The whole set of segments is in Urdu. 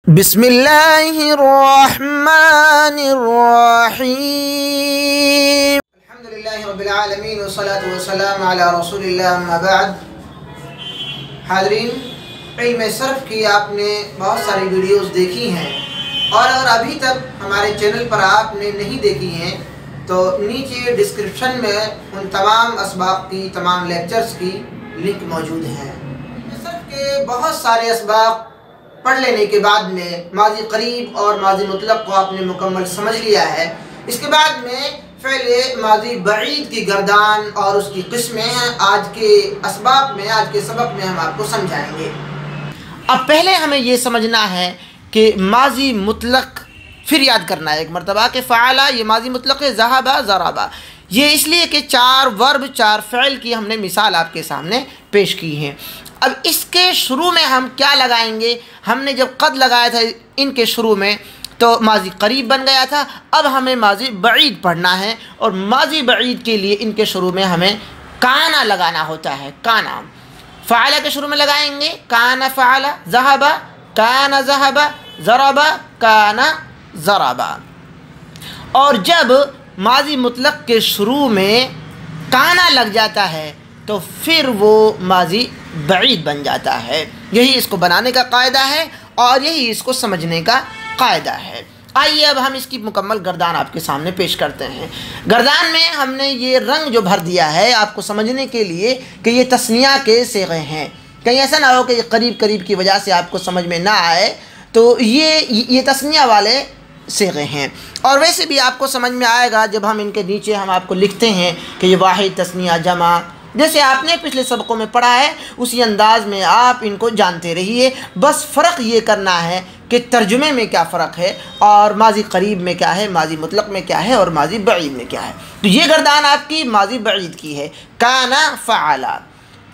بسم اللہ الرحمن الرحیم الحمدللہ رب العالمین والصلاة والسلام علی رسول اللہ اما بعد۔ حاضرین، علم صرف کی آپ نے بہت ساری ویڈیوز دیکھی ہیں، اور اگر ابھی تک ہمارے چینل پر آپ نے نہیں دیکھی ہیں تو نیچے ڈسکرپشن میں ان تمام اسباق کی، تمام لیکچرز کی لنک موجود ہیں۔ صرف کے بہت سارے اسباق پڑھ لینے کے بعد میں ماضی قریب اور ماضی مطلق کو آپ نے مکمل سمجھ لیا ہے۔ اس کے بعد میں فعل ماضی بعید کی گردان اور اس کی قسمیں ہیں آج کے اسباق میں، آج کے سبق میں ہم آپ کو سمجھائیں گے۔ اب پہلے ہمیں یہ سمجھنا ہے کہ ماضی مطلق پھر یاد کرنا ہے ایک مرتبہ کہ فعلا یہ ماضی مطلق ہے، ذہبا ضربا، یہ اس لیے کہ 4 ورب 4 فعل کی ہم نے مثال آپ کے سامنے پیش کی ہیں۔ اب اس کے شروع میں ہم کیا لگائیں گے؟ ہم نے جب قد لگایا تھا ان کے شروع میں تو ماضی قریب بن گیا تھا، اب ہمیں ماضی بعید پڑھنا ہے، اور ماضی بعید کے لیے ان کے شروع میں ہمیں کانا لگانا ہوتا ہے۔ کانا فعلا کے شروع میں لگائیں گے، کانا فعلا، ذہبا کانا ذہبا، ضربا کانا ضربا۔ اور جب ماضی مطلق کے شروع میں کانا لگ جاتا ہے تو پھر وہ ماضی بعید بن جاتا ہے۔ یہی اس کو بنانے کا قاعدہ ہے اور یہی اس کو سمجھنے کا قاعدہ ہے۔ آئیے اب ہم اس کی مکمل گردان آپ کے سامنے پیش کرتے ہیں۔ گردان میں ہم نے یہ رنگ جو بھر دیا ہے آپ کو سمجھنے کے لیے کہ یہ تثنیہ کے صیغے ہیں، کہیں ایسا نہ ہو کہ یہ قریب قریب کی وجہ سے آپ کو سمجھ میں نہ آئے، تو یہ تثنیہ والے صیغے ہیں، اور ویسے بھی آپ کو سمجھ میں آئے گا جب ہم ان کے نیچے ہم آپ کو لکھتے ہیں کہ یہ واحد، تثنیہ، جمع، جیسے آپ نے پچھلے سبقوں میں پڑھا ہے اسی انداز میں آپ ان کو جانتے رہیے۔ بس فرق یہ کرنا ہے کہ ترجمے میں کیا فرق ہے، اور ماضی قریب میں کیا ہے، ماضی مطلق میں کیا ہے، اور ماضی بعید میں کیا ہے۔ تو یہ گردان آپ کی ماضی بعید کی ہے، کانا فعلا۔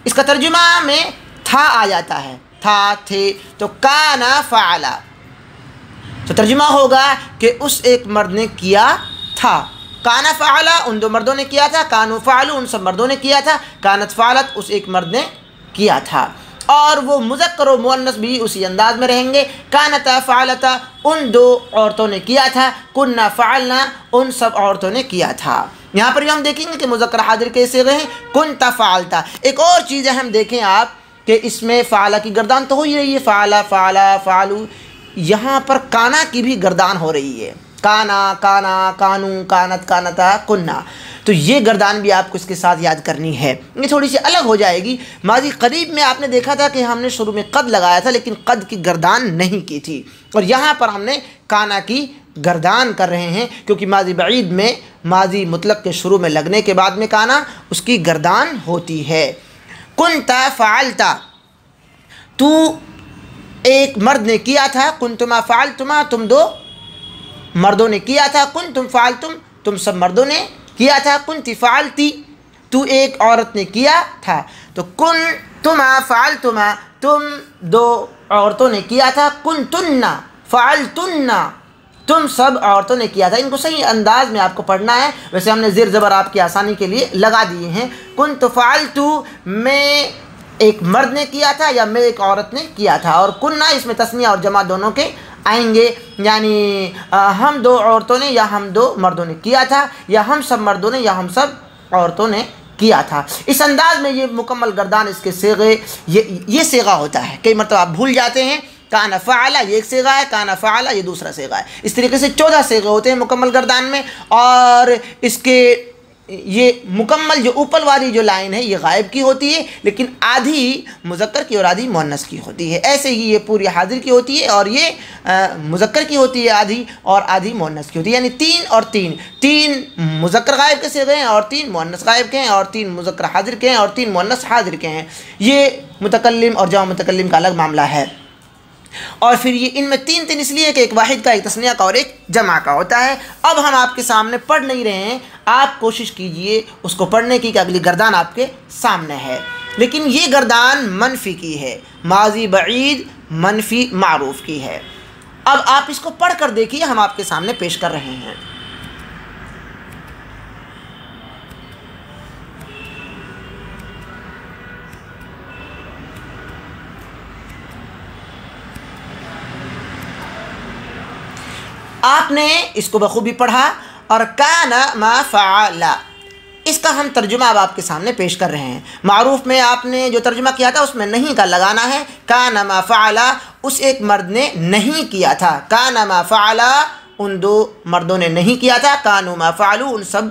اس کا ترجمہ میں تھا آ جاتا ہے، تھا، تھے، تو کانا فعلا، تو ترجمہ ہوگا کہ اس ایک مرد نے کیا تھا۔ کانا فعلا ان 2 مردوں نے کیا تھا، کانو فعلو ان سب مردوں نے کیا تھا، کانت فعلت اس ایک مرد نے کیا تھا، اور وہ مذکر و مؤنث بھی اسی انداز میں رہیں گے۔ کانتا فعلتا ان 2 عورتوں نے کیا تھا، کننا فعلنا ان سب عورتوں نے کیا تھا۔ یہاں پر بھی ہم دیکھیں گے کہ مذکر حاضر کے صیغے ہیں، کنتا فعلتا۔ ایک اور چیز ہے ہم دیکھیں آپ کہ اس میں فعلا کی گردان تو ہو ہی رہی ہے، فعلا، فعلا، فعلو، یہاں پر کانا کی بھی گردان ہو رہی ہے، کانا، کانا، کانو، کانت، کانتا، کننا، تو یہ گردان بھی آپ کو اس کے ساتھ یاد کرنی ہے۔ یہ تھوڑی سی الگ ہو جائے گی۔ ماضی قریب میں آپ نے دیکھا تھا کہ ہم نے شروع میں قد لگایا تھا لیکن قد کی گردان نہیں کی تھی، اور یہاں پر ہم نے کانا کی گردان کر رہے ہیں، کیونکہ ماضی بعید میں ماضی مطلق کے شروع میں لگنے کے بعد میں کانا اس کی گردان ہوتی ہے۔ کنتا فعلتا، تو ایک مرد نے کیا تھا، کنتما فعلتما تم 2 مردوں نے کیا تھا، کنتم فعلتم تم سب مردوں نے کیا تھا، کنتی فعلتی تو ایک عورت نے کیا تھا، تو کنتما فعلتما تم 2 عورتوں نے کیا تھا، کنتن فعلتن تم سب عورتوں نے کیا تھا۔ ان کو صحیح انداز میں آپ کو پڑھنا ہے، ویسے ہم نے زیر زبر آپ کی آسانی کے لیے لگا دیے ہیں۔ کنت فعلتو میں ایک مرد نے کیا تھا یا میں ایک عورت نے کیا تھا، اور کننا اس میں تثنیہ اور جمع دونوں کے آئیں گے، یعنی ہم 2 عورتوں نے یا ہم 2 مردوں نے کیا تھا، یا ہم سب مردوں نے یا ہم سب عورتوں نے کیا تھا۔ اس انداز میں یہ مکمل گردان اس کے صیغے یہ صیغہ ہوتا ہے۔ کئی مرتبہ آپ بھول جاتے ہیں، کانا فعلا یہ ایک صیغہ ہے، کانا فعلا یہ دوسرا صیغہ ہے۔ اس طریقے سے 14 صیغے ہوتے ہیں مکمل گردان میں، اور اس کے یہ مکمل جو اوپر والی جو لائن ہے یہ غائب کی ہوتی ہے، لیکن آدھی مذکر کی اور آدھی مؤنث کی ہوتی ہے۔ ایسے ہی یہ پوری حاضر کی ہوتی ہے، اور یہ مذکر کی ہوتی ہے آدھی، اور آدھی مؤنث کی ہوتی ہے، یعنی 3 اور 3، 3 مذکر غائب کے صیغے ہیں اور 3 مؤنث غائب کے ہیں، اور 3 مذکر حاضر کے ہیں اور 3 مؤنث حاضر کے ہیں۔ یہ متکلم اور جمع متکلم کا الگ معاملہ ہے، اور پھر یہ ان میں 3 اس لیے کہ ایک واحد کا، ایک تثنیہ کا اور ایک جمع کا ہوتا ہے۔ اب ہم آپ کے سامنے پڑھ نہیں رہے ہیں، آپ کوشش کیجئے اس کو پڑھنے کی کہ اگلی گردان آپ کے سامنے ہے، لیکن یہ گردان منفی کی ہے، ماضی بعید منفی معروف کی ہے۔ اب آپ اس کو پڑھ کر دیکھیے، ہم آپ کے سامنے پیش کر رہے ہیں۔ آپ نے اس کو بخوبی پڑھا، اور کان ما فعل، اس کا ہم ترجمہ اب آپ کے سامنے پیش کر رہے ہیں۔ معروف میں آپ نے جو ترجمہ کیا تھا اس میں نہیں کا لگانا ہے، کان ما فعل، اس ایک مرد نے نہیں کیا تھا، کان ما فعل ان دو مردوں نے نہیں کیا تھا، کانوا ما فعلوا ان سب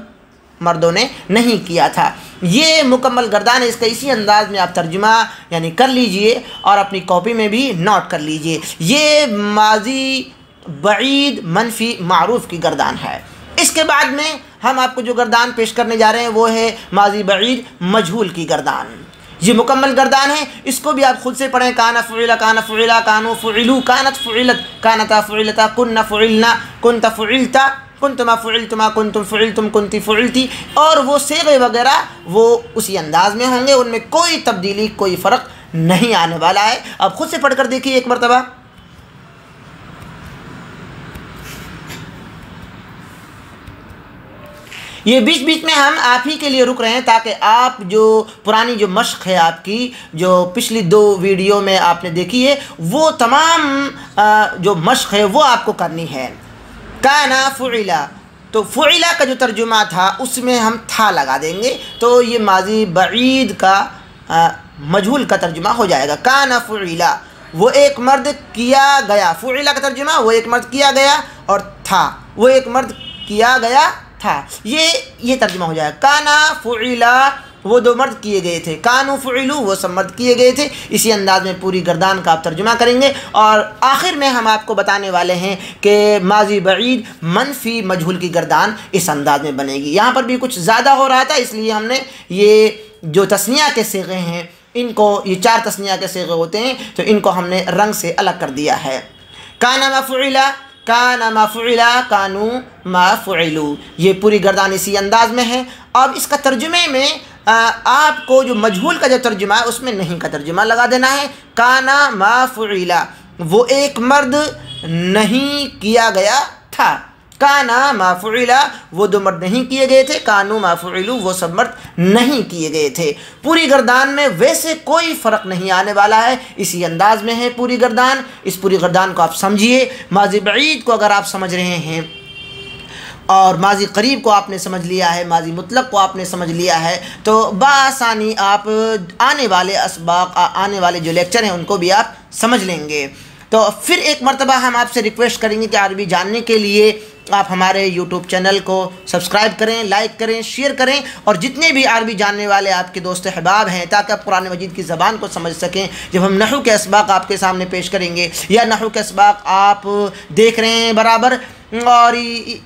مردوں نے نہیں کیا تھا۔ یہ مکمل گردان ہے، اس کا اسی انداز میں آپ ترجمہ یعنی کر لیجئے اور اپنی کاپی میں بھی نوٹ کر لیجئے۔ یہ ماضی بعید منفی معروف کی گردان ہے۔ اس کے بعد میں ہم آپ کو جو گردان پیش کرنے جا رہے ہیں وہ ہے ماضی بعید مجہول کی گردان۔ یہ مکمل گردان ہے، اس کو بھی آپ خود سے پڑھیں۔ کان فعل، کان فعلا، کانوا فعلوا، کانت فعلت، کانتا فعلتا، کن فعلنا، کنت فعلتا، کنتما فعلتما، کنتم فعلتم، کنتی فعلتی، اور وہ صیغے وغیرہ وہ اسی انداز میں ہوں گے، ان میں کوئی تبدیلی کوئی فرق نہیں آنے والا ہے۔ اب خود سے پڑھ کر دیکھیے ایک مرتبہ۔ یہ بیچ بیچ میں ہم آپ ہی کے لیے رک رہے ہیں تاکہ آپ جو پرانی جو مشق ہے آپ کی، جو پچھلی 2 ویڈیو میں آپ نے دیکھی ہے، وہ تمام جو مشق ہے وہ آپ کو کرنی ہے۔ کانا فعلا، تو فعلا کا جو ترجمہ تھا اس میں ہم تھا لگا دیں گے، تو یہ ماضی بعید کا مجہول کا ترجمہ ہو جائے گا۔ کانا فعلا، وہ ایک مرد کیا گیا، فعلا کا ترجمہ وہ ایک مرد کیا گیا، اور تھا وہ ایک مرد کیا گیا تھا، یہ ترجمہ ہو جائے گا۔ کانا فعلا، وہ 2 مرد کیے گئے تھے، کانوا فعلوا، وہ سب مرد کیے گئے تھے۔ اسی انداز میں پوری گردان کا آپ ترجمہ کریں گے، اور آخر میں ہم آپ کو بتانے والے ہیں کہ ماضی بعید منفی مجہول کی گردان اس انداز میں بنے گی۔ یہاں پر بھی کچھ زیادہ ہو رہا تھا، اس لیے ہم نے یہ جو تثنیہ کے صیغے ہیں ان کو، یہ 4 تثنیہ کے صیغے ہوتے ہیں، تو ان کو ہم نے رنگ سے الگ کر دیا ہے۔ کانا ما فعلا، کان ما فعلا، کانوا ما فعلوا، یہ پوری گردان اسی انداز میں ہے۔ اب اس کا ترجمے میں آپ کو جو مجہول کا جو ترجمہ ہے اس میں نہیں کا ترجمہ لگا دینا ہے۔ کانا ما فعلا، وہ ایک مرد نہیں کیا گیا تھا، کانا ما فعلا، وہ 2 مرد نہیں کیے گئے تھے، کانوا ما فعلوا، وہ سب مرد نہیں کیے گئے تھے۔ پوری گردان میں ویسے کوئی فرق نہیں آنے والا ہے، اسی انداز میں ہے پوری گردان۔ اس پوری گردان کو آپ سمجھیے۔ ماضی بعید کو اگر آپ سمجھ رہے ہیں اور ماضی قریب کو آپ نے سمجھ لیا ہے، ماضی مطلق کو آپ نے سمجھ لیا ہے، تو بآسانی آپ آنے والے اسباق، آنے والے جو لیکچر ہیں ان کو بھی آپ سمجھ لیں گے۔ تو پھر ایک مرتبہ ہم آپ سے ریکویسٹ کریں گے کہ عربی جاننے کے لیے آپ ہمارے یوٹیوب چینل کو سبسکرائب کریں، لائک کریں، شیئر کریں، اور جتنے بھی عربی جاننے والے آپ کے دوست احباب ہیں تاکہ آپ قرآن مجید کی زبان کو سمجھ سکیں۔ جب ہم نحو کے اسباق آپ کے سامنے پیش کریں گے یا نحو کے اسباق آپ دیکھ رہے ہیں برابر، اور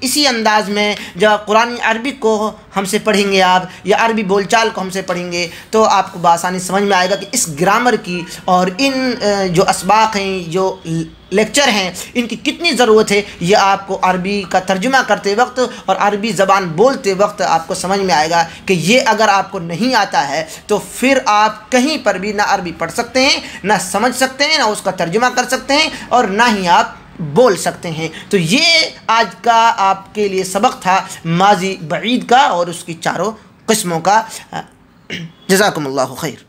اسی انداز میں جب قرآن عربی کو ہم سے پڑھیں گے آپ، یا عربی بول چال کو ہم سے پڑھیں گے، تو آپ کو بآسانی سمجھ میں آئے گا کہ اس گرامر کی اور ان جو اسباق ہیں، جو لیکچر ہیں، ان کی کتنی ضرورت ہے۔ یہ آپ کو عربی کا ترجمہ کرتے وقت اور عربی زبان بولتے وقت آپ کو سمجھ میں آئے گا کہ یہ اگر آپ کو نہیں آتا ہے تو پھر آپ کہیں پر بھی نہ عربی پڑھ سکتے ہیں، نہ سمجھ سکتے ہیں، نہ اس کا ترجمہ کر سکتے ہیں، اور نہ ہی آپ بول سکتے ہیں۔ تو یہ آج کا آپ کے لیے سبق تھا ماضی بعید کا اور اس کی 4 قسموں کا۔ جزاکم اللہ خیر۔